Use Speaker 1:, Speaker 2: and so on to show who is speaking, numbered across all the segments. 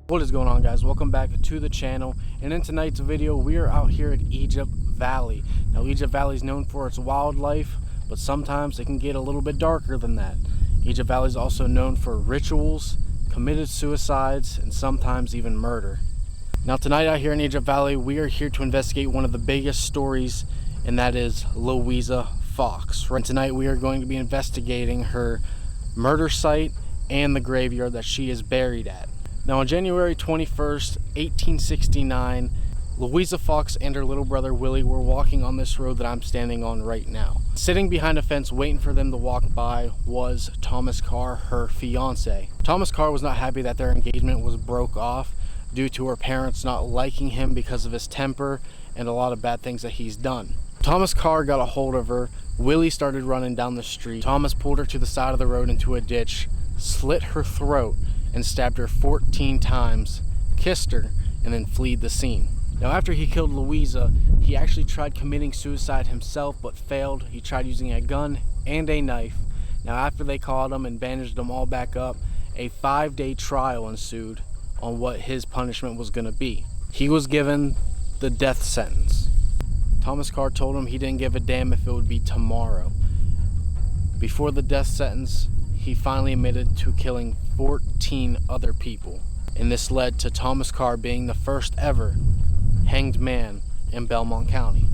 Speaker 1: What is going on, guys? Welcome back to the channel, and in tonight's video we are out here at Egypt Valley. Now Egypt Valley is known for its wildlife, but sometimes it can get a little bit darker than that. Egypt Valley is also known for rituals, committed suicides, and sometimes even murder. Now tonight out here in Egypt Valley we are here to investigate one of the biggest stories, and that is Louiza Fox. And tonight we are going to be investigating her murder site and the graveyard that she is buried at. Now on January 21st, 1869, Louiza Fox and her little brother Willie were walking on this road that I'm standing on right now. Sitting behind a fence waiting for them to walk by was Thomas Carr, her fiance. Thomas Carr was not happy that their engagement was broke off due to her parents not liking him because of his temper and a lot of bad things that he's done. Thomas Carr got a hold of her. Willie started running down the street. Thomas pulled her to the side of the road into a ditch, slit her throat, and stabbed her 14 times, kissed her, and then fled the scene. Now after he killed Louiza, he actually tried committing suicide himself but failed. He tried using a gun and a knife. Now after they caught him and bandaged him all back up, a 5-day trial ensued on what his punishment was going to be. He was given the death sentence. Thomas Carr told him he didn't give a damn if it would be tomorrow. Before the death sentence, he finally admitted to killing 14 other people, and this led to Thomas Carr being the first ever hanged man in Belmont County.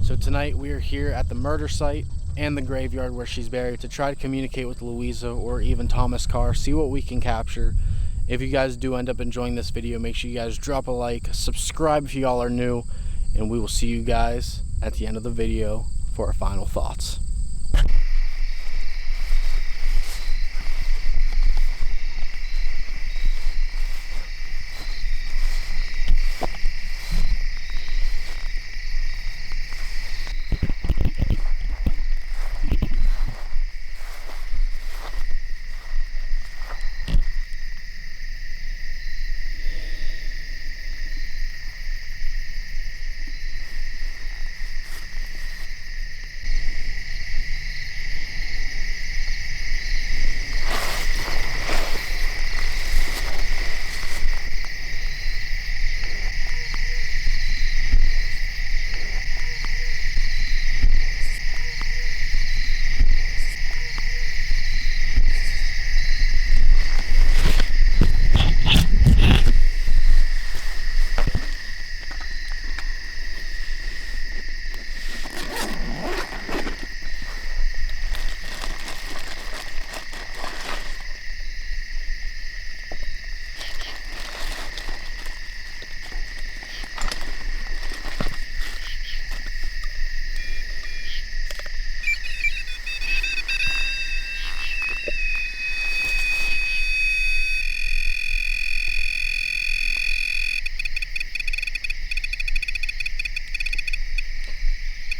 Speaker 1: So tonight we are here at the murder site and the graveyard where she's buried to try to communicate with Louiza or even Thomas Carr, see what we can capture. If you guys do end up enjoying this video, make sure you guys drop a like, subscribe if y'all are new, and we will see you guys at the end of the video for our final thoughts.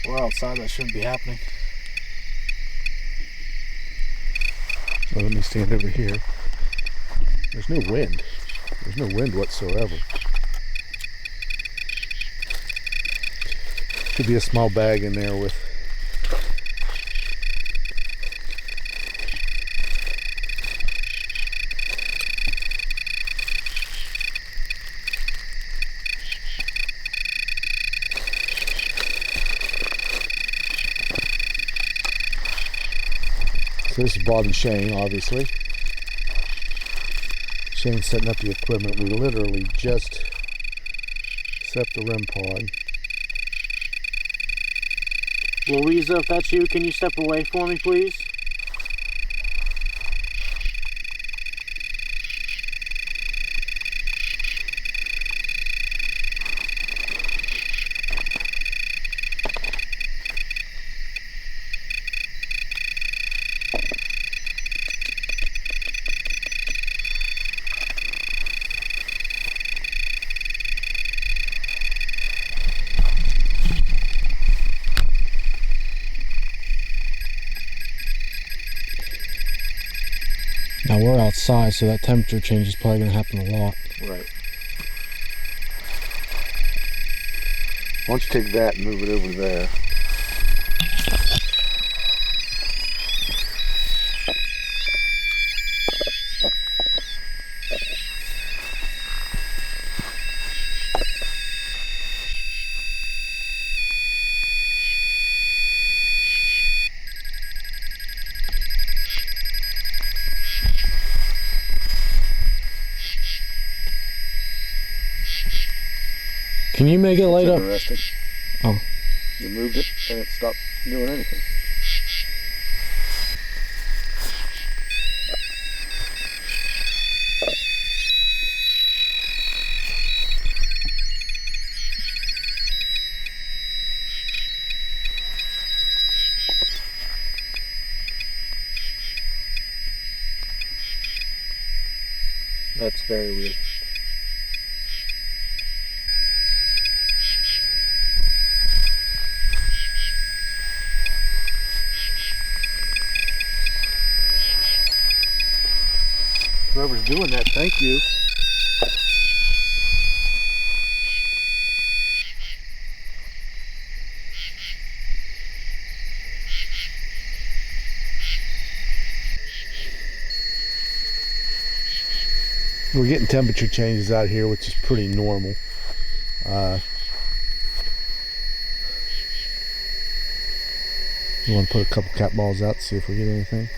Speaker 1: We're outside, that shouldn't be happening.
Speaker 2: So let me stand over here. There's no wind. There's no wind whatsoever. Should be a small bag in there with So this is Bob and Shane, obviously. Shane's setting up the equipment. We literally just set the REM pod.
Speaker 1: Louiza, if that's you, can you step away for me, please? Now we're outside, so that temperature change is probably going to happen a lot.
Speaker 2: Right. Why don't you take that and move it over there? Can you make it light up?
Speaker 1: Interesting.
Speaker 2: Oh.
Speaker 1: You moved it and it stopped doing anything. That's very weird. Whoever's doing that, thank you.
Speaker 2: We're getting temperature changes out here, which is pretty normal. You want to put a couple cat balls out, see if we get anything.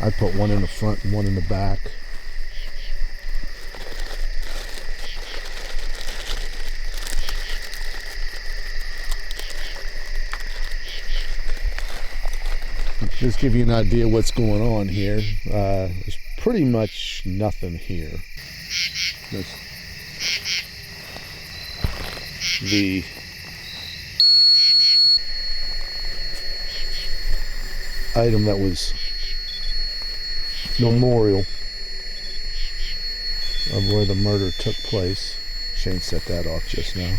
Speaker 2: I'd put one in the front and one in the back. Just give you an idea what's going on here. There's pretty much nothing here. The item that was memorial of where the murder took place. Shane set that off just now.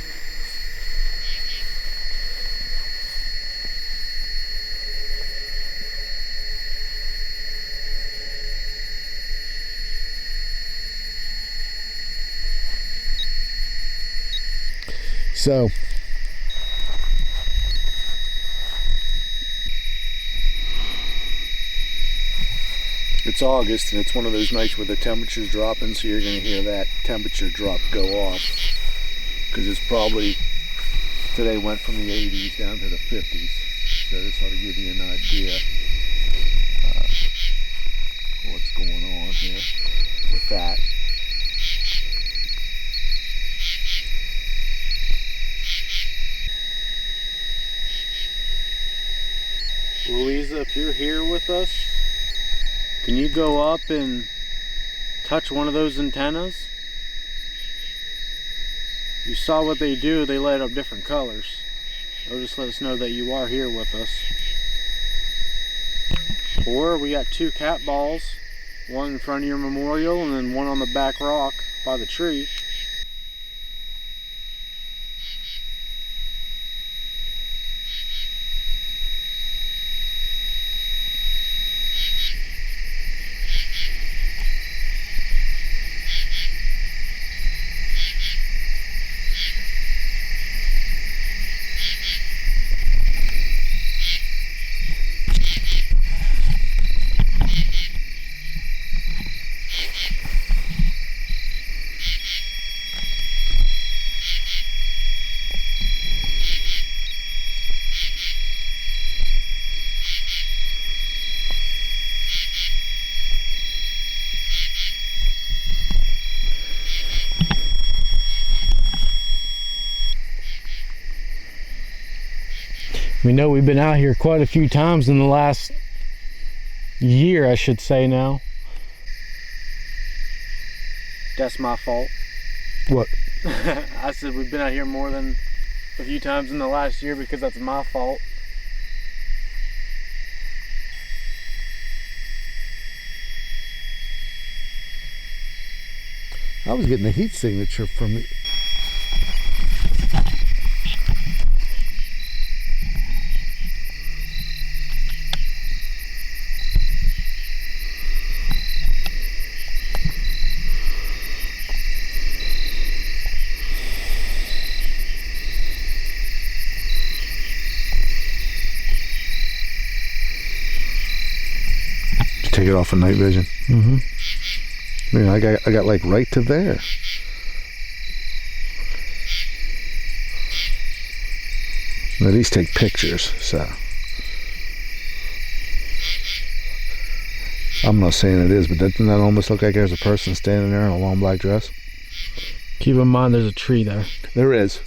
Speaker 2: So it's August and it's one of those nights where the temperature's dropping, so you're going to hear that temperature drop go off, because it's probably, today went from the 80s down to the 50s, so this ought to give you an idea what's going on here with that.
Speaker 1: Louisa, if you're here with us, can you go up and touch one of those antennas? You saw what they do, they light up different colors. It'll just let us know that you are here with us. Or we got two cat balls, one in front of your memorial and then one on the back rock by the tree. We know we've been out here quite a few times in the last year, I should say now. That's my fault.
Speaker 2: What?
Speaker 1: I said we've been out here more than a few times in the last year because that's my fault.
Speaker 2: I was getting a heat signature from the... Take it off of night vision. Mm-hmm. Man, I got like right to there. Now these take pictures, so I'm not saying it is, but doesn't that almost look like there's a person standing there in a long black dress?
Speaker 1: Keep in mind there's a tree there.
Speaker 2: There is.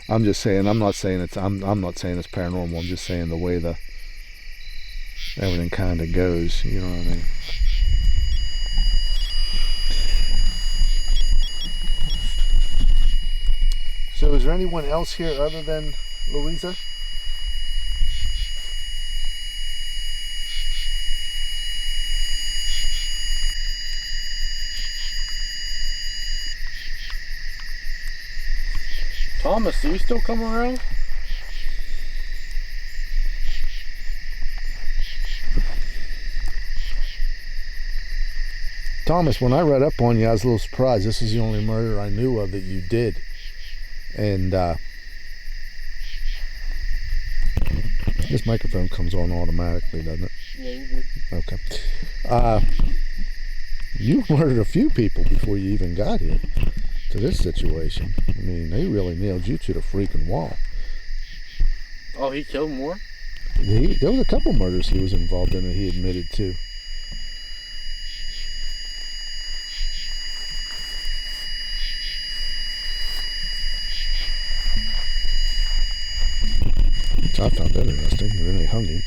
Speaker 2: I'm just saying. I'm not saying it's paranormal. I'm just saying the way everything kind of goes. You know what I mean? So, is there anyone else here other than Louisa?
Speaker 1: Thomas, do you still come around?
Speaker 2: Thomas, when I read up on you, I was a little surprised. This is the only murder I knew of that you did. And this microphone comes on automatically, doesn't it?
Speaker 1: Yeah, you did.
Speaker 2: Okay. You murdered a few people before you even got here to this situation. I mean, they really nailed you to the freaking wall.
Speaker 1: Oh, he killed more?
Speaker 2: There was a couple murders he was involved in that he admitted to. I found that interesting. And then they hung him.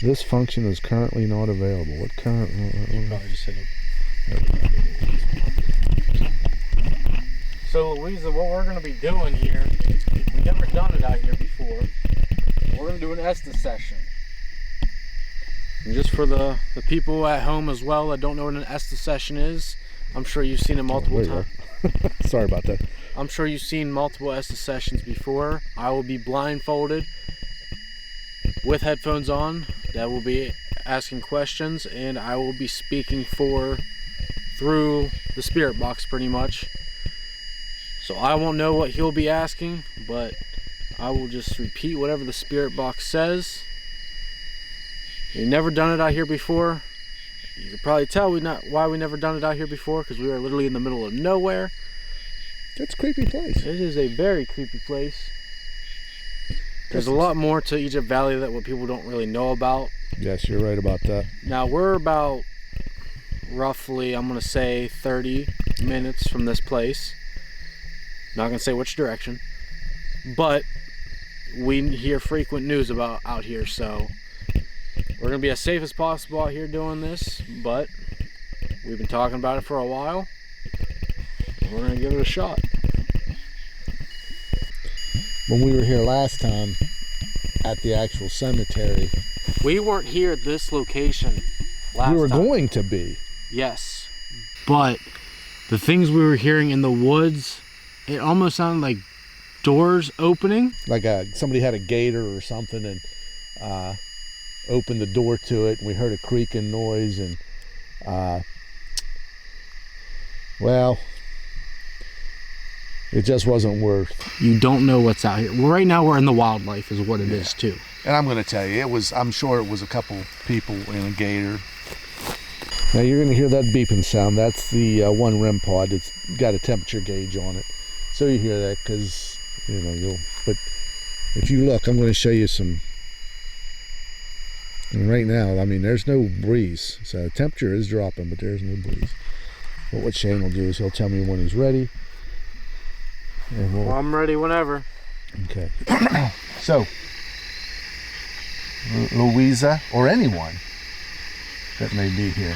Speaker 2: This function is currently not available. What current?
Speaker 1: You probably just hit him. So, Louisa, what we're going to be doing here, we've never done it out here before. We're going to do an Estes session. And just for the people at home as well that don't know what an Estes session is, I'm sure you've seen it multiple times.
Speaker 2: Sorry about that.
Speaker 1: I'm sure you've seen multiple Estes sessions before. I will be blindfolded with headphones on. That will be asking questions, and I will be speaking through the spirit box pretty much. So I won't know what he'll be asking, but I will just repeat whatever the spirit box says. We've never done it out here before. You can probably tell why we never done it out here before, because we are literally in the middle of nowhere.
Speaker 2: It's a creepy place.
Speaker 1: It is a very creepy place. There's a lot more to Egypt Valley that what people don't really know about.
Speaker 2: Yes, you're right about that.
Speaker 1: Now we're about roughly, I'm going to say 30 minutes from this place. Not going to say which direction. But we hear frequent news about out here, so we're going to be as safe as possible out here doing this, but we've been talking about it for a while. We're going to give it a shot.
Speaker 2: When we were here last time at the actual cemetery,
Speaker 1: we weren't here at this location last time.
Speaker 2: We were going to be.
Speaker 1: Yes. But the things we were hearing in the woods, it almost sounded like doors opening.
Speaker 2: Like somebody had a gator or something and opened the door to it, and we heard a creaking noise, and well, it just wasn't worth.
Speaker 1: You don't know what's out here. Well, right now we're in the wildlife is what it is too.
Speaker 2: And I'm going to tell you, I'm sure it was a couple people in a gator. Now you're going to hear that beeping sound. That's the one REM pod. It's got a temperature gauge on it. So you hear that because, but if you look, I'm going to show you some. And right now, I mean, there's no breeze. So the temperature is dropping, but there's no breeze. But what Shane will do is he'll tell me when he's ready. And
Speaker 1: well, I'm ready whenever.
Speaker 2: Okay. So, Louisa, or anyone that may be here.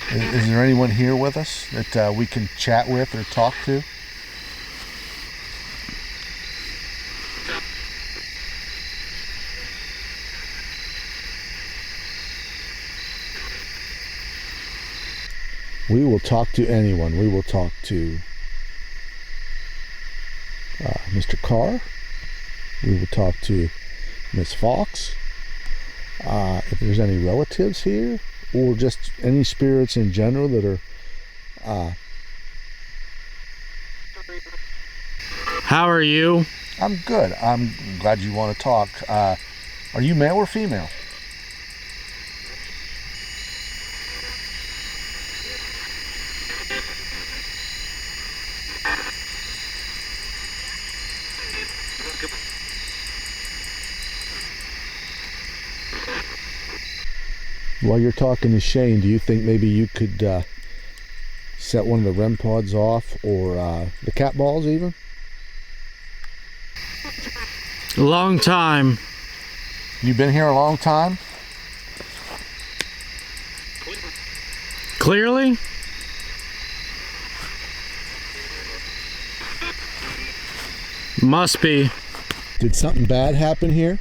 Speaker 2: Is there anyone here with us that we can chat with or talk to? We will talk to anyone. We will talk to Mr. Carr. We will talk to Miss Fox. If there's any relatives here, or just any spirits in general that are.
Speaker 1: How are you?
Speaker 2: I'm good. I'm glad you want to talk. Are you male or female? While you're talking to Shane, do you think maybe you could set one of the REM pods off, or the cat balls even.
Speaker 1: A long time.
Speaker 2: You've been here a long time?
Speaker 1: Clearly? Must be.
Speaker 2: Did something bad happen here?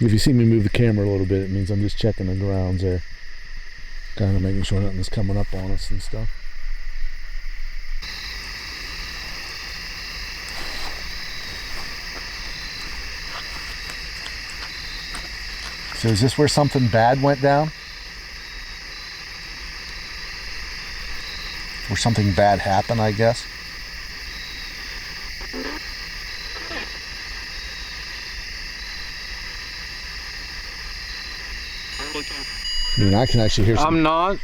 Speaker 2: If you see me move the camera a little bit, it means I'm just checking the grounds there. Kind of making sure nothing's coming up on us and stuff. So is this where something bad went down? Where something bad happened, I guess? I mean, I can actually hear some...
Speaker 1: I'm not.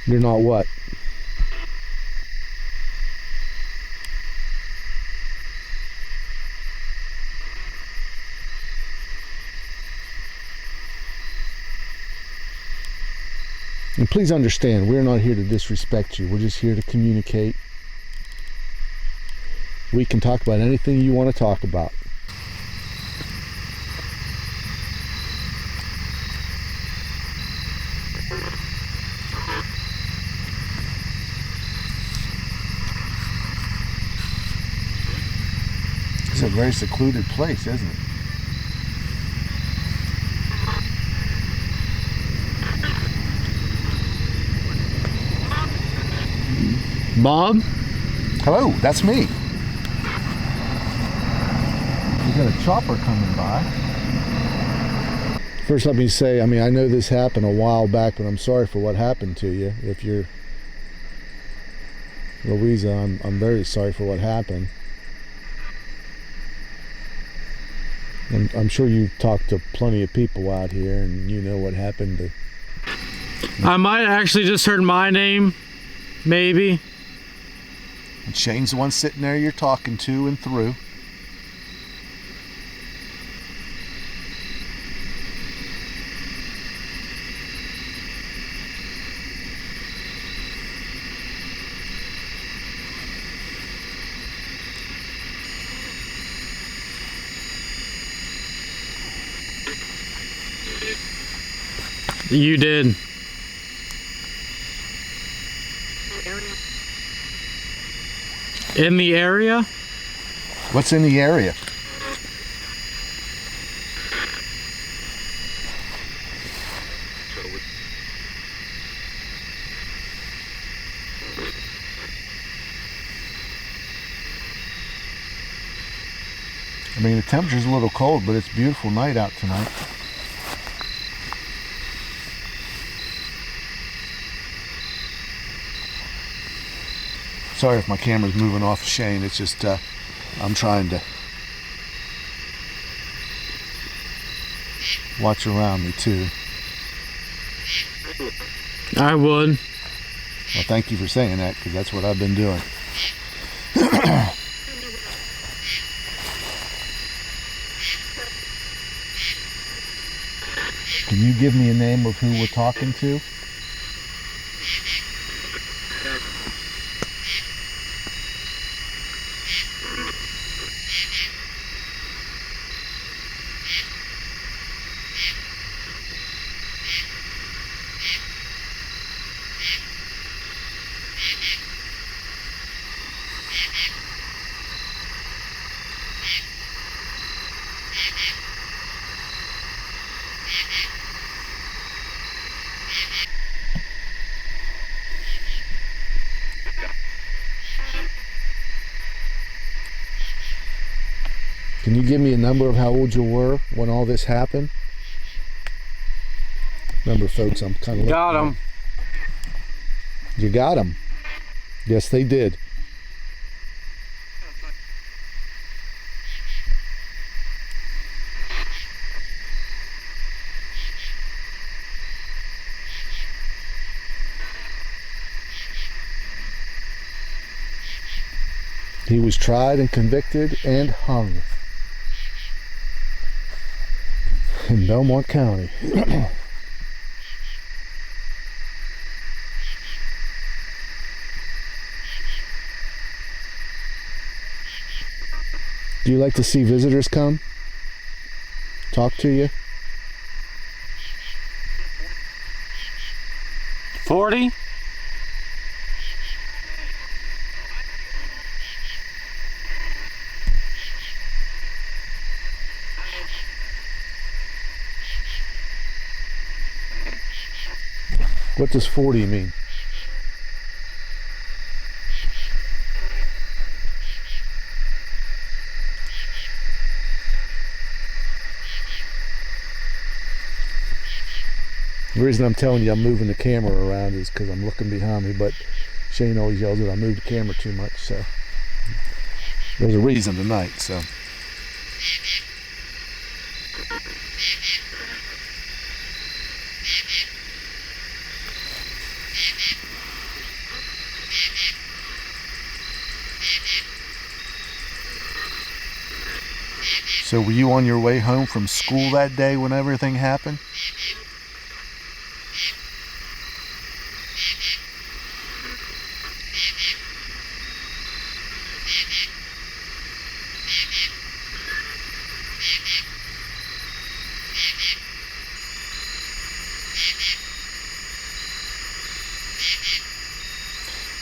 Speaker 2: You're not what? And please understand, we're not here to disrespect you. We're just here to communicate. We can talk about anything you want to talk about. It's a very secluded place, isn't it?
Speaker 1: Bob?
Speaker 2: Hello, that's me. We got a chopper coming by. First, let me say, I mean, I know this happened a while back, but I'm sorry for what happened to you. If you're Louisa, I'm very sorry for what happened. I'm sure you've talked to plenty of people out here, and you know what happened to...
Speaker 1: I might actually just heard my name, maybe.
Speaker 2: And Shane's the one sitting there you're talking to and through.
Speaker 1: You did. In the area?
Speaker 2: What's in the area? I mean, the temperature's a little cold, but it's a beautiful night out tonight. Sorry if my camera's moving off Shane, it's just I'm trying to watch around me too.
Speaker 1: I would.
Speaker 2: Well, thank you for saying that, because that's what I've been doing. Can you give me a name of who we're talking to? Can you give me a number of how old you were when all this happened? Remember, folks, I'm kind of...
Speaker 1: Got him.
Speaker 2: You got him. Yes, they did. He was tried and convicted and hung. in Belmont County. Do you like to see visitors come? Talk to you?
Speaker 1: 40?
Speaker 2: What does 40 mean? The reason I'm telling you I'm moving the camera around is because I'm looking behind me, but Shane always yells that I move the camera too much, so there's a reason tonight, so. So were you on your way home from school that day when everything happened?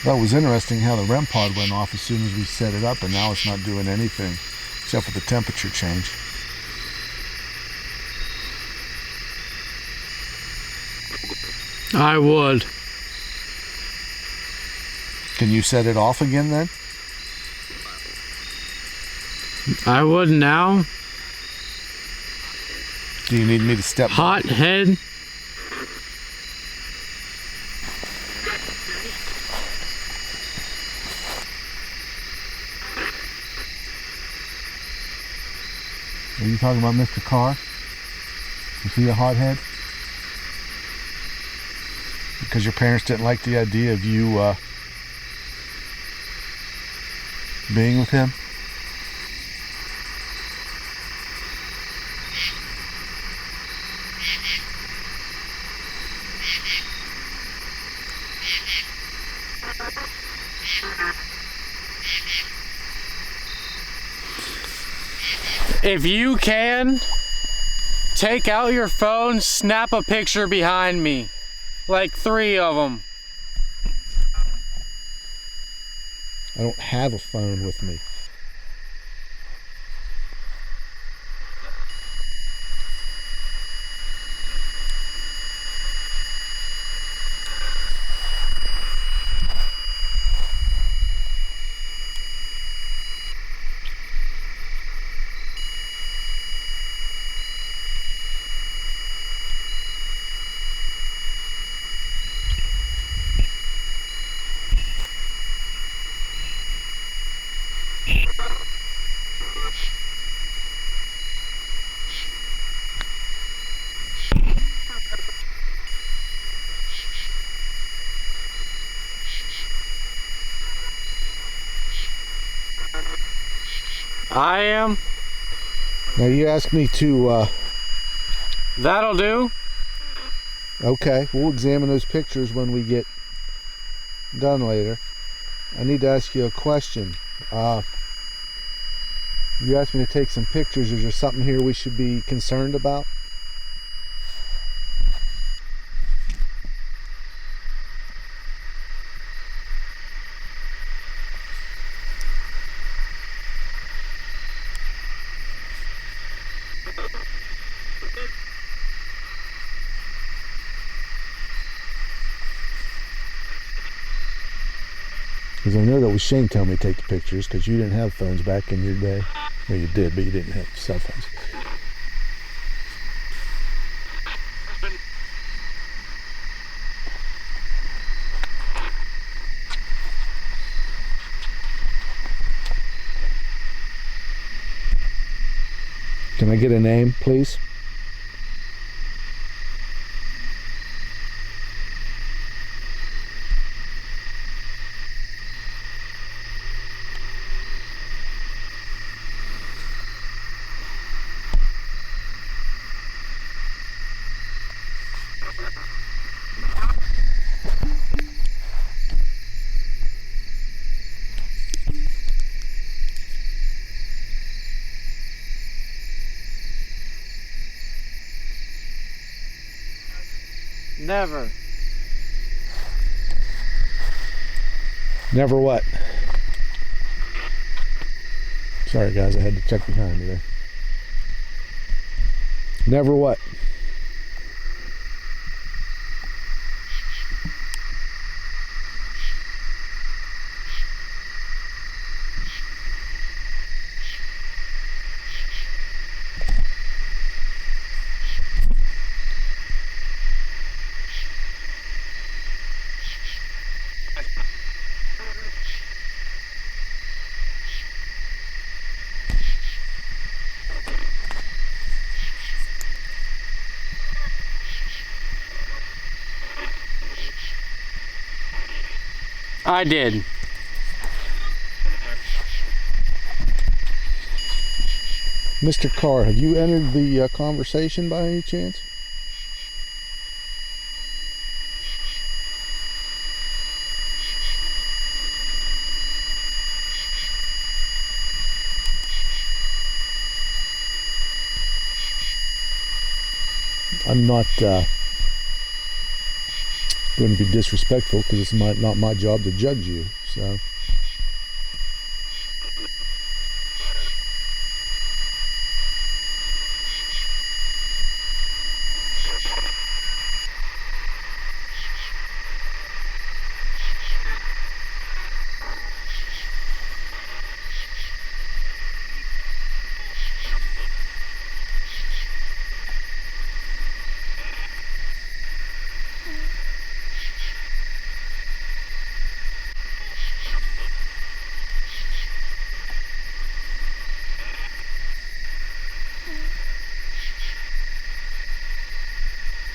Speaker 2: That was interesting how the REM pod went off as soon as we set it up, and now it's not doing anything except for the temperature change.
Speaker 1: I would.
Speaker 2: Can you set it off again then?
Speaker 1: I would now.
Speaker 2: Do you need me to step?
Speaker 1: Hot head.
Speaker 2: Are you talking about Mr. Carr? Is he a hothead? Because your parents didn't like the idea of you being with him?
Speaker 1: If you can, take out your phone, snap a picture behind me. Like 3 of them.
Speaker 2: I don't have a phone with me.
Speaker 1: I am.
Speaker 2: Now you asked me to,
Speaker 1: That'll do.
Speaker 2: okay, we'll examine those pictures when we get done later. I need to ask you a question. You asked me to take some pictures. Is there something here we should be concerned about? Because I know that was Shane telling me to take the pictures because you didn't have phones back in your day. Well, you did, but you didn't have cell phones. Can I get a name, please?
Speaker 1: Never.
Speaker 2: Never what? Sorry guys, I had to check behind me there. Never what?
Speaker 1: I did.
Speaker 2: Mr. Carr, have you entered the conversation by any chance? I'm not going to be disrespectful because it's not my job to judge you, so.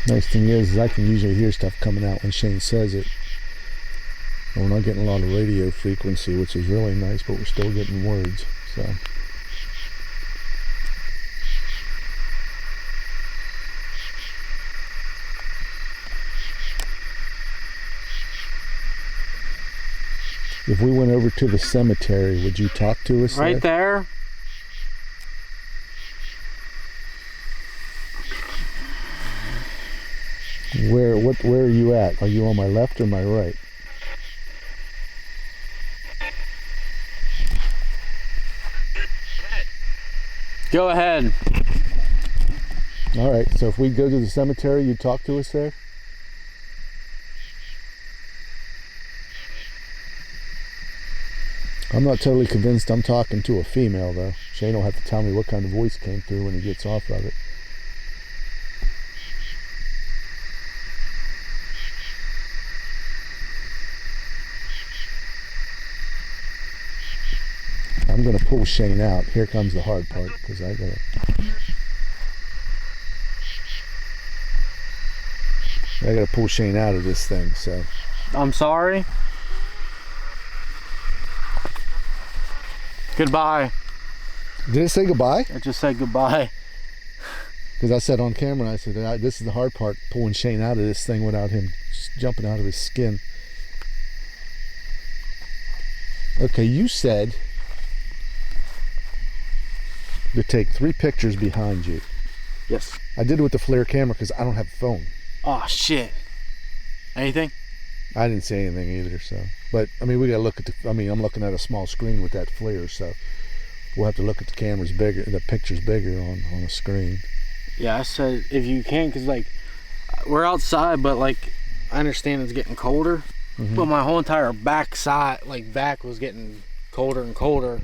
Speaker 2: Nice thing is I can usually hear stuff coming out when Shane says it. And we're not getting a lot of radio frequency, which is really nice, but we're still getting words, so. If we went over to the cemetery, would you talk to us
Speaker 1: Right there?
Speaker 2: Where are you at? Are you on my left or my right?
Speaker 1: Go ahead.
Speaker 2: All right, so if we go to the cemetery, you'd talk to us there? I'm not totally convinced I'm talking to a female, though. Shane will have to tell me what kind of voice came through when he gets off of it. I'm going to pull Shane out. Here comes the hard part, because I gotta pull Shane out of this thing, so.
Speaker 1: I'm sorry. Goodbye.
Speaker 2: Did it say goodbye?
Speaker 1: I just said goodbye.
Speaker 2: Because I said on camera, I said, this is the hard part, pulling Shane out of this thing without him jumping out of his skin. Okay, you said to take 3 pictures behind you.
Speaker 1: Yes.
Speaker 2: I did it with the FLIR camera because I don't have a phone.
Speaker 1: Oh, shit. Anything?
Speaker 2: I didn't see anything either, so. But, I mean, we got to look at I'm looking at a small screen with that FLIR, so we'll have to look at the cameras bigger, the pictures bigger on a screen.
Speaker 1: Yeah, I said if you can, because, like, we're outside, but, like, I understand it's getting colder, but my whole entire back was getting colder and colder.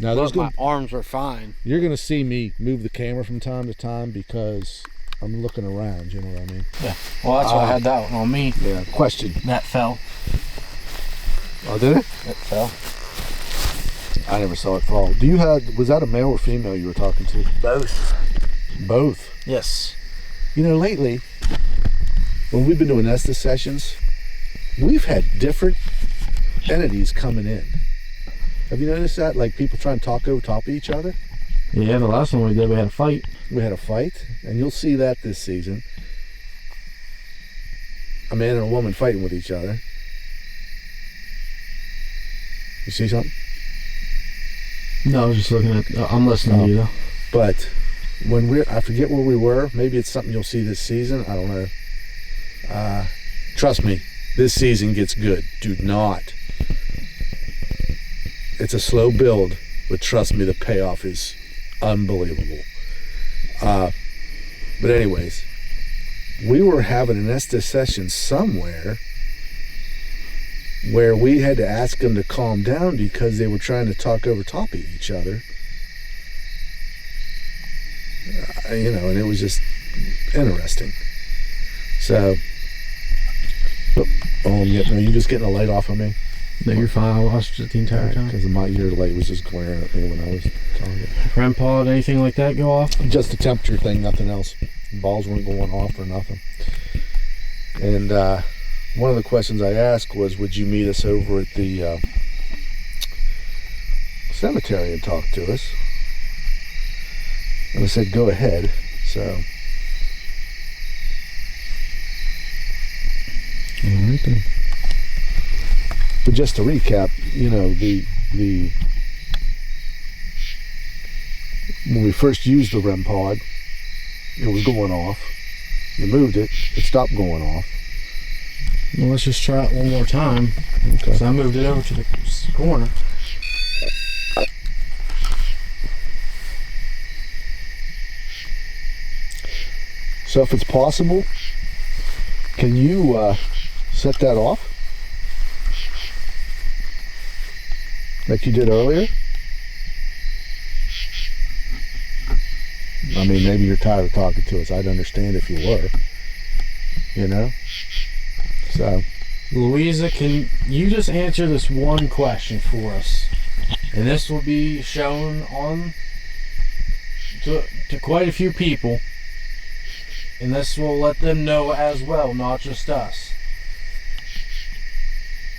Speaker 2: Now,
Speaker 1: my arms were fine.
Speaker 2: You're going to see me move the camera from time to time because I'm looking around, you know what I mean?
Speaker 1: Yeah. Well, that's why I had that one on me.
Speaker 2: Yeah. Question.
Speaker 1: That fell.
Speaker 2: Oh, did it?
Speaker 1: It fell.
Speaker 2: I never saw it fall. Was that a male or female you were talking to?
Speaker 1: Both.
Speaker 2: Both?
Speaker 1: Yes.
Speaker 2: You know, lately, when we've been doing Estes sessions, we've had different entities coming in. Have you noticed that? Like people trying to talk over top of each other?
Speaker 1: Yeah, the last one we did, we had a fight.
Speaker 2: We had a fight, and you'll see that this season. A man and a woman fighting with each other. You see something?
Speaker 1: No, I was just looking at, I'm listening to you though.
Speaker 2: But when I forget where we were, maybe it's something you'll see this season, I don't know. Trust me, this season gets good. Do not. It's a slow build, but trust me, the payoff is unbelievable. But anyways, we were having an Estes session somewhere where we had to ask them to calm down because they were trying to talk over top of each other. And it was just interesting. So, you just getting a light off of me?
Speaker 1: No, you're fine. I watched it the entire time.
Speaker 2: Because your light was just glaring at me when I was talking.
Speaker 1: REM pod, anything like that go off?
Speaker 2: Just the temperature thing, nothing else. Balls weren't going off or nothing. And one of the questions I asked was, would you meet us over at the cemetery and talk to us? And I said, go ahead. So.
Speaker 1: All right then.
Speaker 2: But just to recap, the when we first used the REM pod, it was going off. You moved it, it stopped going off.
Speaker 1: Well, let's just try it one more time.
Speaker 2: Okay.
Speaker 1: So I moved it over to the corner.
Speaker 2: So if it's possible, can you set that off like you did earlier? I mean, maybe you're tired of talking to us. I'd understand if you were, So,
Speaker 1: Louisa, can you just answer this one question for us? And this will be shown on to quite a few people. And this will let them know as well, not just us.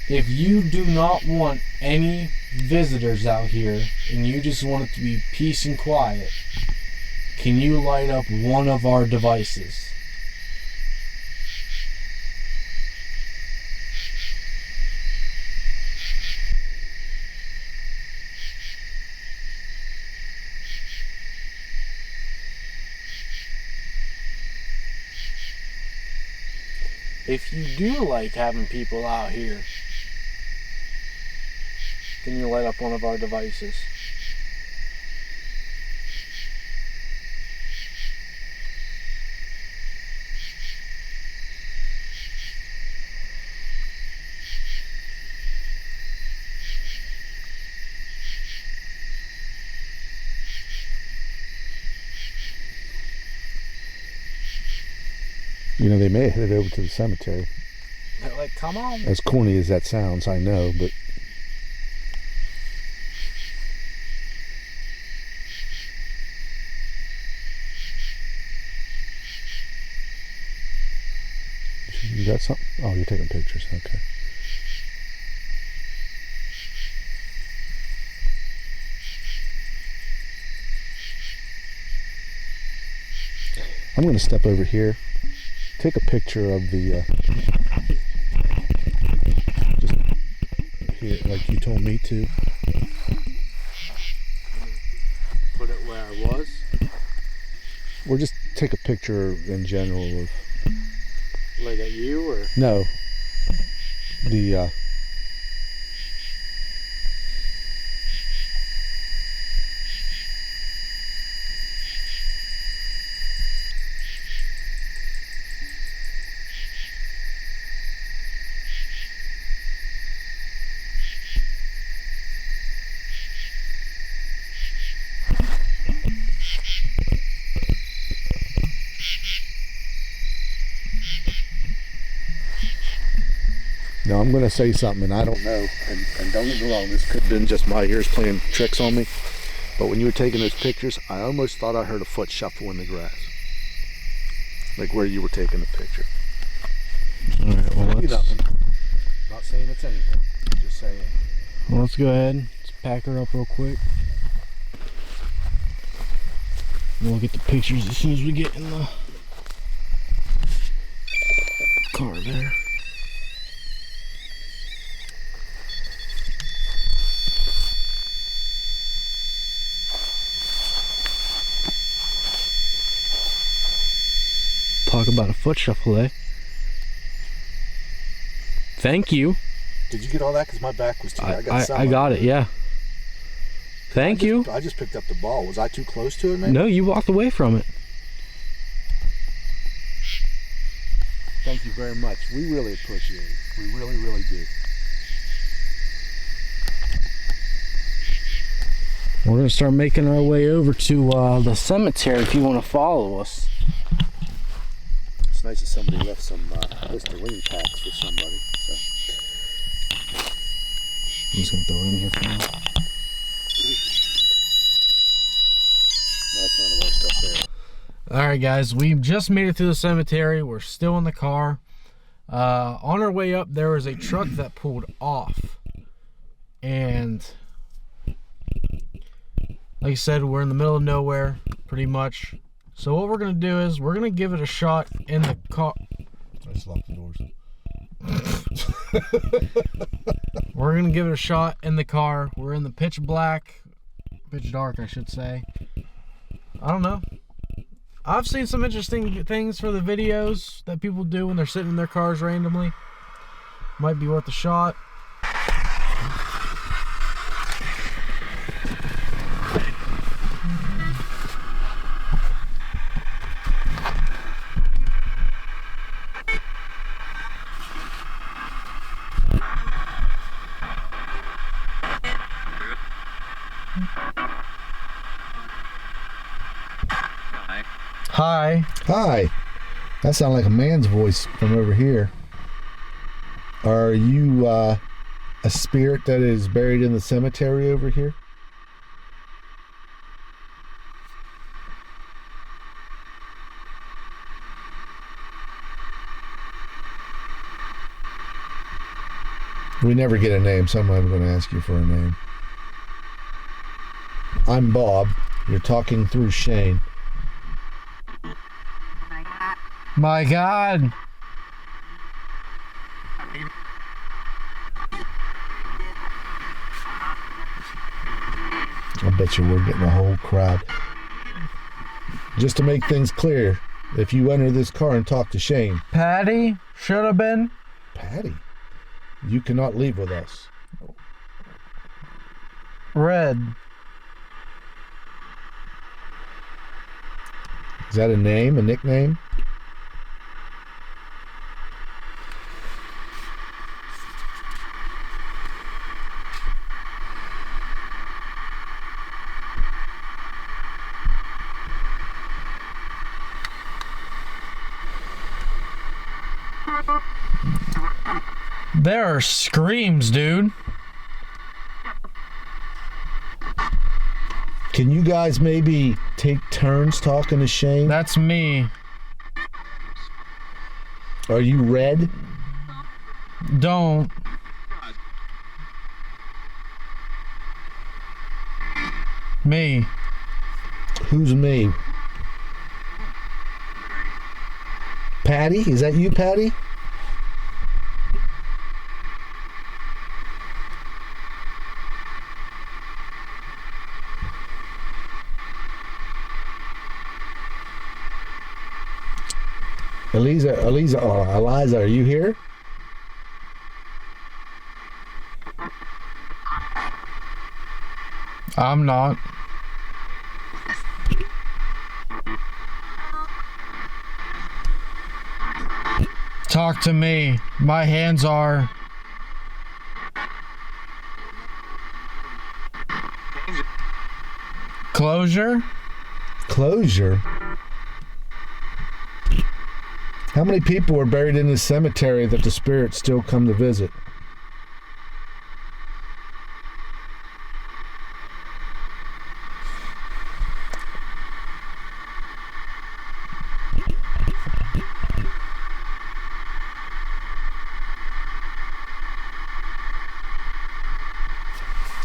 Speaker 1: If you do not want any visitors out here and you just want it to be peace and quiet, can you light up one of our devices? If you do like having people out here, can you light up one of our devices?
Speaker 2: they may have headed over to the cemetery.
Speaker 1: They're like, come on.
Speaker 2: As corny as that sounds, I know, but you got something? Oh, you're taking pictures. Okay. I'm going to step over here, take a picture of the, just here, like you told me to.
Speaker 1: Put it where I was.
Speaker 2: Or just take a picture in general of.
Speaker 1: Like at you, or?
Speaker 2: No. The, Now I'm going to say something, and I don't know, and don't get me wrong, this could have been just my ears playing tricks on me, but when you were taking those pictures, I almost thought I heard a foot shuffle in the grass, like where you were taking the picture.
Speaker 1: All right, well,
Speaker 2: Maybe nothing. Not saying it's anything, just saying.
Speaker 1: Well, let's go ahead. Let's pack her up real quick. And we'll get the pictures as soon as we get in the car there. Talk about a foot shuffle, eh? Thank you.
Speaker 2: Did you get all that? Because my back was too. I got some.
Speaker 1: I got it, yeah. Thank you.
Speaker 2: I just picked up the ball. Was I too close to it, maybe?
Speaker 1: No, you walked away from it.
Speaker 2: Thank you very much. We really appreciate it. We really, really do.
Speaker 1: We're going to start making our way over to the cemetery if you want to follow us.
Speaker 2: It's nice that somebody left some Listerine packs for somebody. So.
Speaker 1: I'm just going to throw it in here for now.
Speaker 2: No, that's not the worst stuff there.
Speaker 1: Alright guys, we just made it to the cemetery. We're still in the car. On our way up, there was a truck that pulled off. And like I said, we're in the middle of nowhere, pretty much. So what we're going to do is, we're going to give it a shot in the car.
Speaker 2: I just locked the doors.
Speaker 1: We're going to give it a shot in the car. We're in the pitch dark, I should say. I don't know. I've seen some interesting things for the videos that people do when they're sitting in their cars randomly. Might be worth a shot. Hi.
Speaker 2: Hi. That sounds like a man's voice from over here. Are you a spirit that is buried in the cemetery over here? We never get a name, so I'm not going to ask you for a name. I'm Bob. You're talking through Shane.
Speaker 1: My God.
Speaker 2: I bet you we're getting a whole crowd. Just to make things clear, if you enter this car and talk to Shane.
Speaker 1: Patty? Should have been.
Speaker 2: Patty? You cannot leave with us.
Speaker 1: Red.
Speaker 2: Is that a name, a nickname?
Speaker 1: There are screams, dude.
Speaker 2: Can you guys maybe take turns talking to Shane?
Speaker 1: That's me.
Speaker 2: Are you red?
Speaker 1: Don't. Me.
Speaker 2: Who's me? Patty? Is that you, Patty? Eliza, are you here?
Speaker 1: I'm not. Talk to me. My hands are... Closure?
Speaker 2: Closure? How many people were buried in this cemetery that the spirits still come to visit?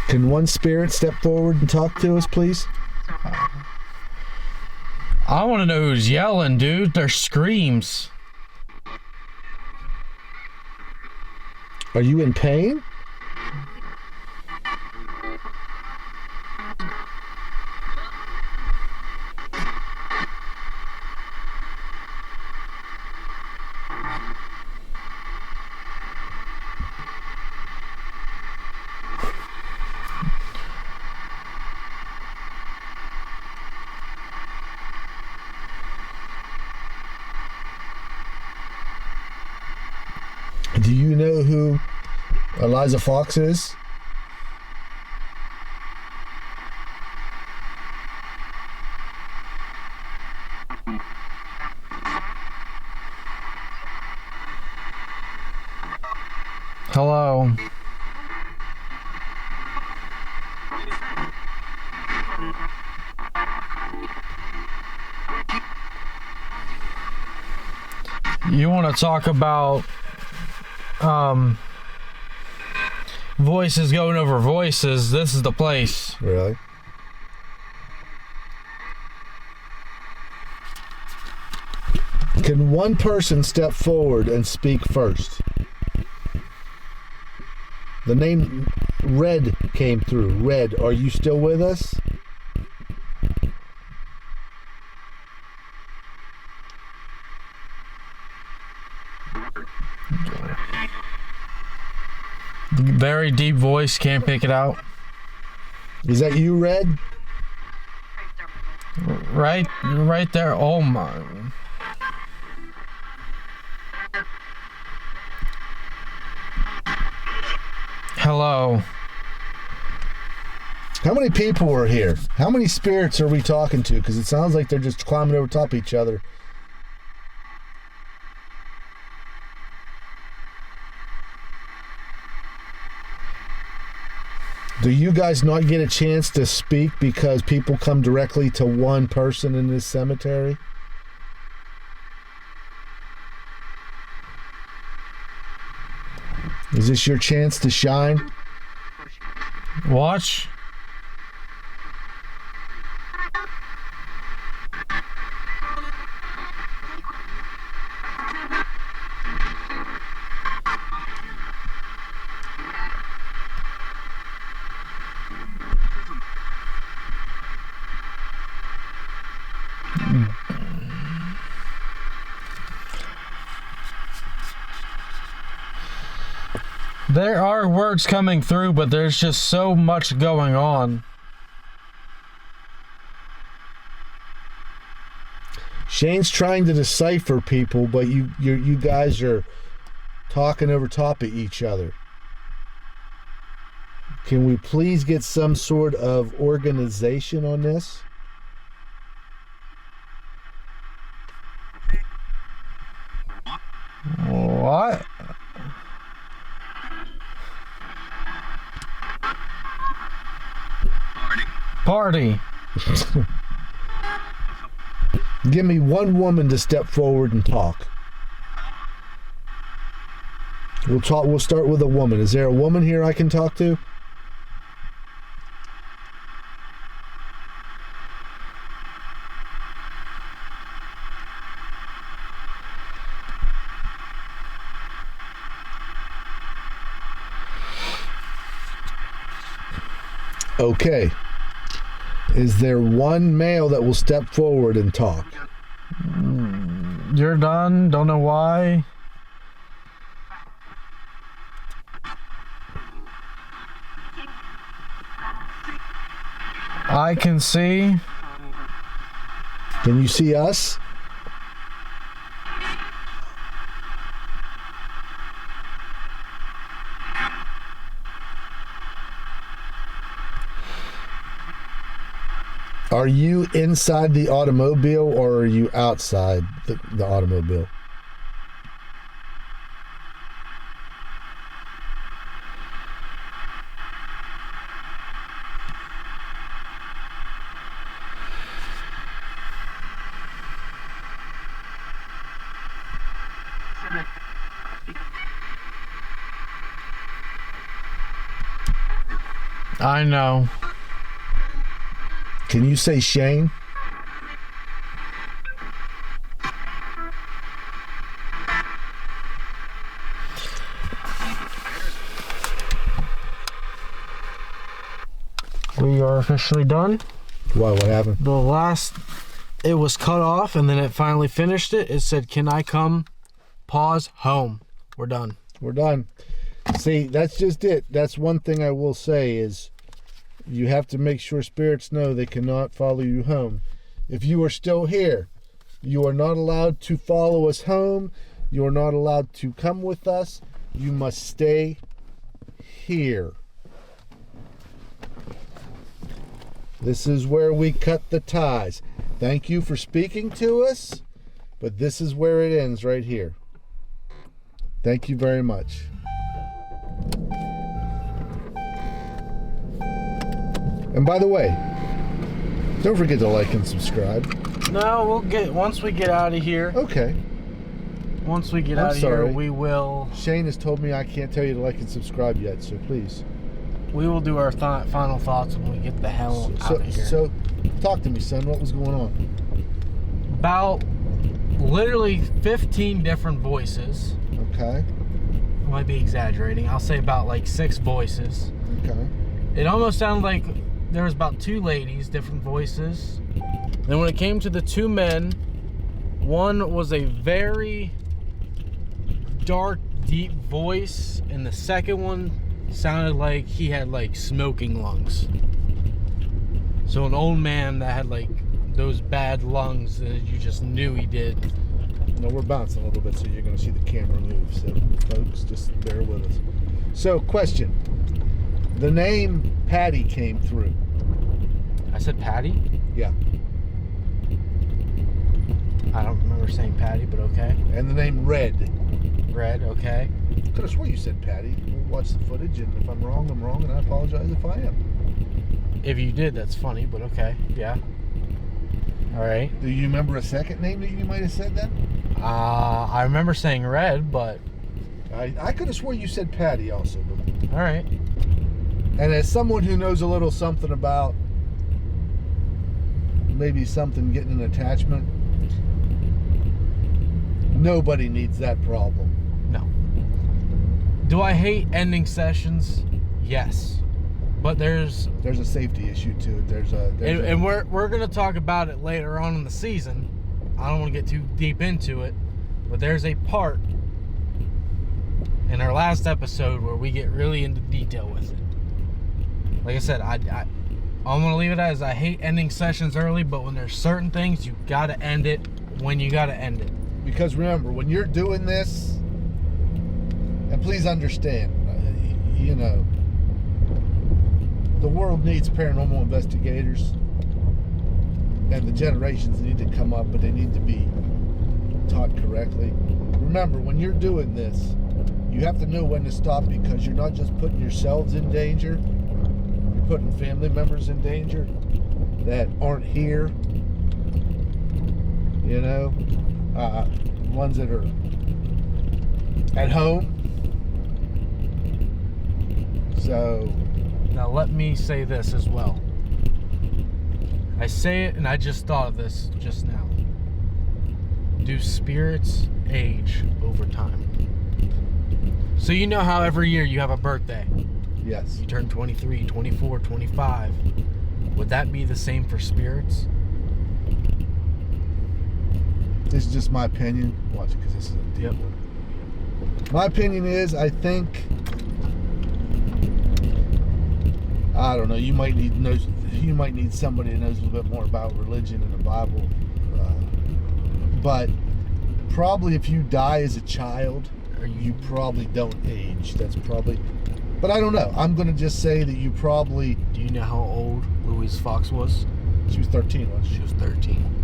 Speaker 2: Can one spirit step forward and talk to us, please?
Speaker 1: I want to know who's yelling, dude. Their screams.
Speaker 2: Are you in pain? Louiza Fox is?
Speaker 1: Hello. You want to talk about voices going over voices? This is the place.
Speaker 2: Really? Can one person step forward and speak first? The name Red came through. Red, are you still with us?
Speaker 1: Very deep voice, can't pick it out.
Speaker 2: Is that you, Red?
Speaker 1: Right there. Oh my. Hello.
Speaker 2: How many people are here? How many spirits are we talking to? Because it sounds like they're just climbing over top of each other. Do you guys not get a chance to speak because people come directly to one person in this cemetery? Is this your chance to shine?
Speaker 1: Watch. There are words coming through, but there's just so much going on.
Speaker 2: Shane's trying to decipher people, but you guys are talking over top of each other. Can we please get some sort of organization on this?
Speaker 1: What? Party.
Speaker 2: Give me one woman to step forward and talk. We'll start with a woman. Is there a woman here I can talk to? Okay. Is there one male that will step forward and talk?
Speaker 1: You're done. Don't know why. I can see.
Speaker 2: Can you see us? Are you inside the automobile or are you outside the automobile?
Speaker 1: I know.
Speaker 2: Can you say Shane?
Speaker 1: We are officially done.
Speaker 2: Why? What happened?
Speaker 1: The last, it was cut off and then it finally finished it. It said, "Can I come? Pause. Home." We're done.
Speaker 2: We're done. See, that's just it. That's one thing I will say is you have to make sure spirits know they cannot follow you home. If you are still here, you are not allowed to follow us home. You are not allowed to come with us. You must stay here. This is where we cut the ties. Thank you for speaking to us, but this is where it ends, right here. Thank you very much. And by the way, don't forget to like and subscribe.
Speaker 1: No, we'll get, once we get out of here.
Speaker 2: Okay.
Speaker 1: Once we get
Speaker 2: I'm
Speaker 1: out of
Speaker 2: sorry.
Speaker 1: here, we will.
Speaker 2: Shane has told me I can't tell you to like and subscribe yet, so please.
Speaker 1: We will do our final thoughts when we get the hell out of here.
Speaker 2: So, talk to me, son. What was going on?
Speaker 1: About literally 15 different voices.
Speaker 2: Okay.
Speaker 1: I might be exaggerating. I'll say about like 6 voices.
Speaker 2: Okay.
Speaker 1: It almost sounded like there was about 2 ladies, different voices. Then when it came to the 2 men, one was a very dark, deep voice, and the second one sounded like he had like smoking lungs. So an old man that had like those bad lungs that you just knew he did.
Speaker 2: No, we're bouncing a little bit, so you're going to see the camera move. So, folks, just bear with us. So, question. The name Patty came through.
Speaker 1: I said Patty?
Speaker 2: Yeah.
Speaker 1: I don't remember saying Patty, but okay.
Speaker 2: And the name Red.
Speaker 1: Red, okay.
Speaker 2: Could have swore you said Patty. We'll watch the footage, and if I'm wrong, I'm wrong, and I apologize if I am.
Speaker 1: If you did, that's funny, but okay. Yeah. All right.
Speaker 2: Do you remember a second name that you might have said then?
Speaker 1: I remember saying Red, but...
Speaker 2: I could have swore you said Patty also. But...
Speaker 1: All right.
Speaker 2: And as someone who knows a little something about maybe something getting an attachment, nobody needs that problem.
Speaker 1: No. Do I hate ending sessions? Yes. But there's
Speaker 2: a safety issue to it.
Speaker 1: And we're gonna talk about it later on in the season. I don't want to get too deep into it, but there's a part in our last episode where we get really into detail with it. Like I said, I'm gonna leave it as I hate ending sessions early, but when there's certain things, you gotta end it when you gotta end it.
Speaker 2: Because remember, when you're doing this, and please understand, you know, the world needs paranormal investigators, and the generations need to come up, but they need to be taught correctly. Remember, when you're doing this, you have to know when to stop, because you're not just putting yourselves in danger, you're putting family members in danger that aren't here, you know, ones that are at home. So
Speaker 1: now let me say this as well. I say it, and I just thought of this just now. Do spirits age over time? So you know how every year you have a birthday.
Speaker 2: yes.
Speaker 1: You turn 23, 24, 25. Would that be the same for spirits?
Speaker 2: This is just my opinion. Watch it, because this is a deep one. My opinion is, I think, I don't know, you might need somebody that knows a little bit more about religion and the Bible. But probably if you die as a child, you probably don't age. That's probably, but I don't know. I'm going to just say that you probably...
Speaker 1: Do you know how old Louise Fox was?
Speaker 2: She was 13, wasn't she?
Speaker 1: She was 13.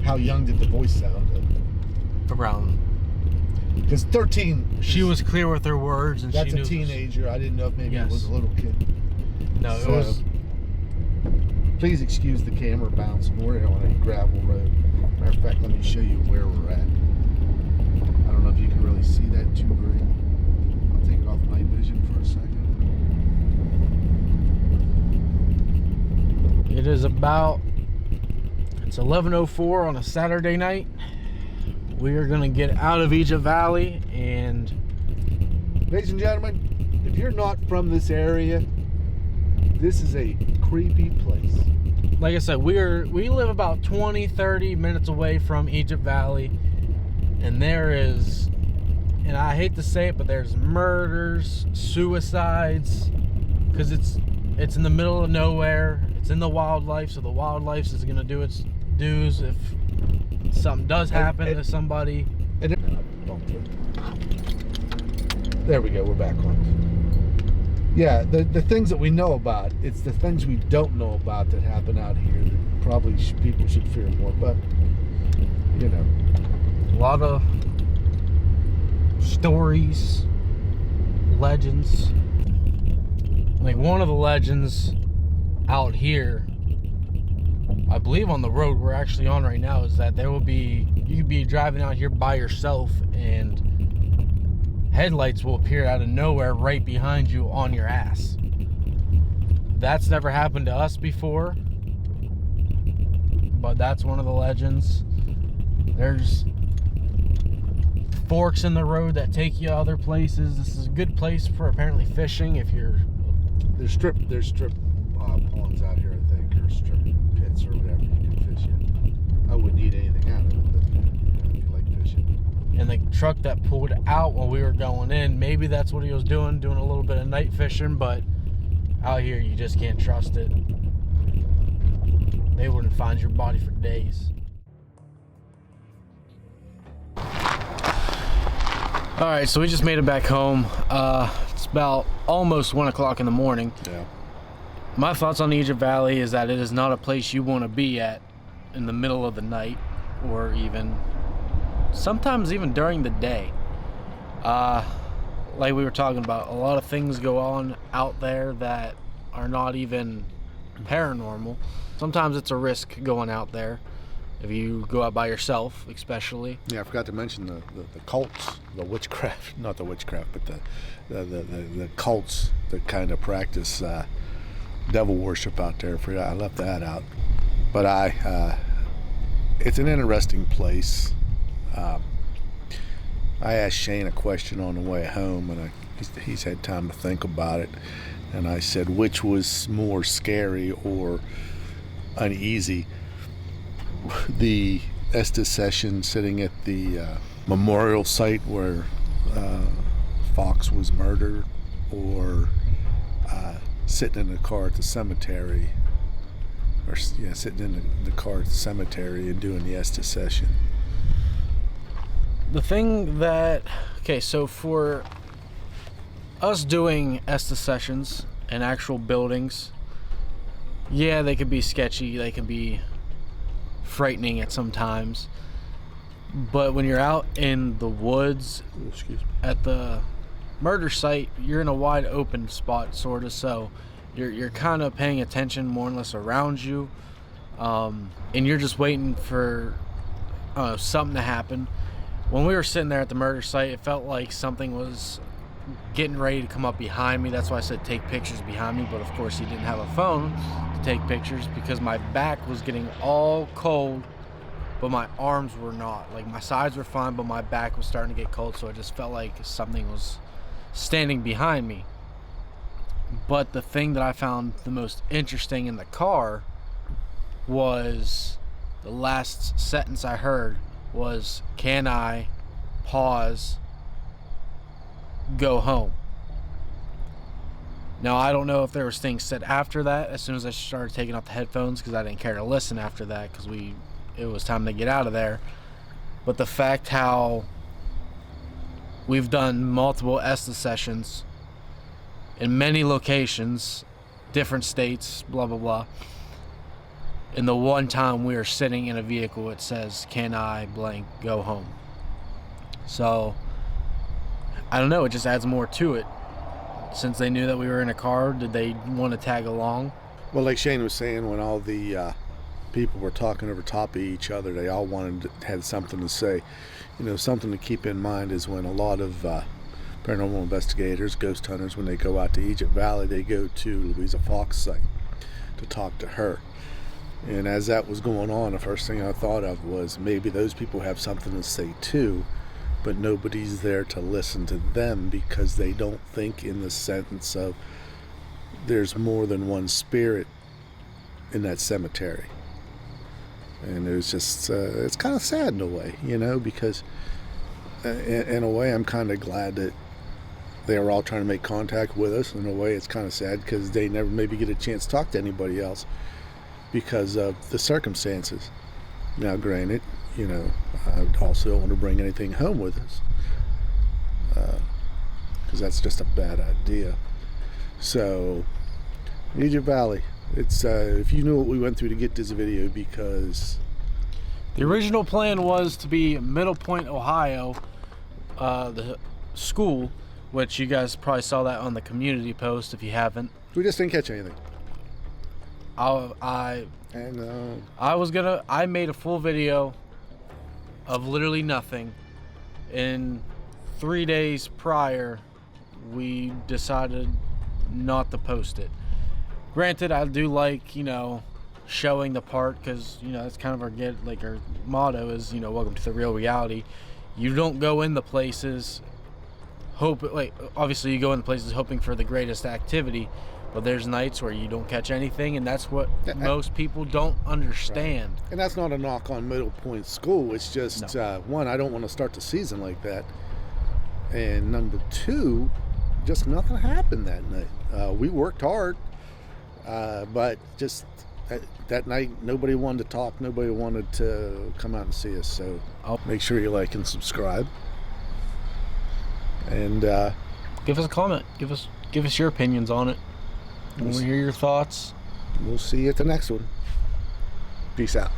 Speaker 2: How young did the voice sound?
Speaker 1: Around.
Speaker 2: Because 13...
Speaker 1: She was clear with her words, and
Speaker 2: that's
Speaker 1: she knew.
Speaker 2: a teenager. I didn't know if maybe
Speaker 1: Yes.
Speaker 2: it was a little kid.
Speaker 1: No,
Speaker 2: So,
Speaker 1: it was.
Speaker 2: Please excuse the camera bouncing. We're on a gravel road. Matter of fact, let me show you where we're at. I don't know if you can really see that too great. I'll take it off night vision for a second.
Speaker 1: It is about. It's 11:04 on a Saturday night. We are gonna get out of Egypt Valley, and
Speaker 2: Ladies and gentlemen, if you're not from this area, this is a creepy place.
Speaker 1: like I said, we live about 20-30 minutes away from Egypt Valley, and there is, and I hate to say it, but there's murders, suicides, because it's in the middle of nowhere. It's in the wildlife, so the wildlife is gonna do its dues if something does happen to somebody.
Speaker 3: There we go. We're back on. Yeah, the things that we know about, it's the things we don't know about that happen out here that probably people should fear more. But, you know.
Speaker 1: A lot of stories, legends. Like one of the legends out here, I believe on the road we're actually on right now, is that you could be driving out here by yourself and headlights will appear out of nowhere right behind you on your ass. That's never happened to us before, but that's one of the legends. There's forks in the road that take you other places. This is a good place for apparently fishing if you're...
Speaker 3: There's strip ponds out here, I think, or strip pits or whatever you can fish in. I wouldn't eat anything out of it, but if you like fishing.
Speaker 1: And the truck that pulled out while we were going in, maybe that's what he was doing a little bit of night fishing, but out here you just can't trust it. They wouldn't find your body for days. Alright, so we just made it back home. It's about almost 1 o'clock in the morning.
Speaker 3: Yeah.
Speaker 1: My thoughts on Egypt Valley is that it is not a place you want to be at in the middle of the night, or even sometimes even during the day. Like we were talking about, a lot of things go on out there that are not even paranormal. Sometimes it's a risk going out there if you go out by yourself, especially.
Speaker 3: Yeah, I forgot to mention the cults, the witchcraft, not the witchcraft, but the cults that kind of practice devil worship out there. I left that out, but it's an interesting place. I asked Shane a question on the way home, and he's had time to think about it, and I said, which was more scary or uneasy? The Estes session sitting at the memorial site where Fox was murdered, or sitting in the car at the cemetery, or sitting in the car at the cemetery and doing the Estes session.
Speaker 1: The thing that, okay, so for us doing Estes sessions in actual buildings, yeah, they could be sketchy, they can be frightening at some times, but when you're out in the woods at the murder site, you're in a wide open spot, sort of, so you're kind of paying attention more or less around you, and you're just waiting for something to happen. When we were sitting there at the murder site, it felt like something was getting ready to come up behind me. That's why I said take pictures behind me, but of course he didn't have a phone to take pictures because my back was getting all cold, but my arms were not. Like, my sides were fine, but my back was starting to get cold, so it just felt like something was standing behind me. But the thing that I found the most interesting in the car was the last sentence I heard was, "Can I pause, go home?" Now, I don't know if there was things said after that as soon as I started taking off the headphones, because I didn't care to listen after that, because it was time to get out of there. But the fact how we've done multiple Estes sessions in many locations, different states, blah blah blah, and the one time we are sitting in a vehicle, it says, "Can I blank go home?" So I don't know, it just adds more to it. Since they knew that we were in a car, did they want to tag along?
Speaker 3: Well, like Shane was saying, when all the people were talking over top of each other, they all had something to say. You know, something to keep in mind is when a lot of paranormal investigators, ghost hunters, when they go out to Egypt Valley, they go to Louiza Fox's site to talk to her. And as that was going on, the first thing I thought of was maybe those people have something to say too, but nobody's there to listen to them because they don't think in the sense of there's more than one spirit in that cemetery. And it was just, it's kind of sad in a way, you know, because in a way I'm kind of glad that they were all trying to make contact with us. In a way it's kind of sad because they never maybe get a chance to talk to anybody else because of the circumstances. Now granted, you know, I also don't want to bring anything home with us. because that's just a bad idea. So, Egypt Valley. It's if you knew what we went through to get this video, because
Speaker 1: the original plan was to be Middle Point, Ohio, the school, which you guys probably saw that on the community post if you haven't.
Speaker 3: we just didn't catch anything.
Speaker 1: I made a full video of literally nothing. In 3 days prior, we decided not to post it. Granted, I do like, showing the part, because, that's kind of our motto is, welcome to the real reality. You don't go in the places obviously you go in the places hoping for the greatest activity, but there's nights where you don't catch anything, and that's what most people don't understand.
Speaker 3: Right. And that's not a knock on Middle Point School. It's just, one, I don't want to start the season like that. And number two, just nothing happened that night. We worked hard, but just that night, nobody wanted to talk. Nobody wanted to come out and see us. So make sure you like and subscribe. And
Speaker 1: give us a comment. Give us your opinions on it. We want to hear your thoughts.
Speaker 3: We'll see you at the next one. Peace out.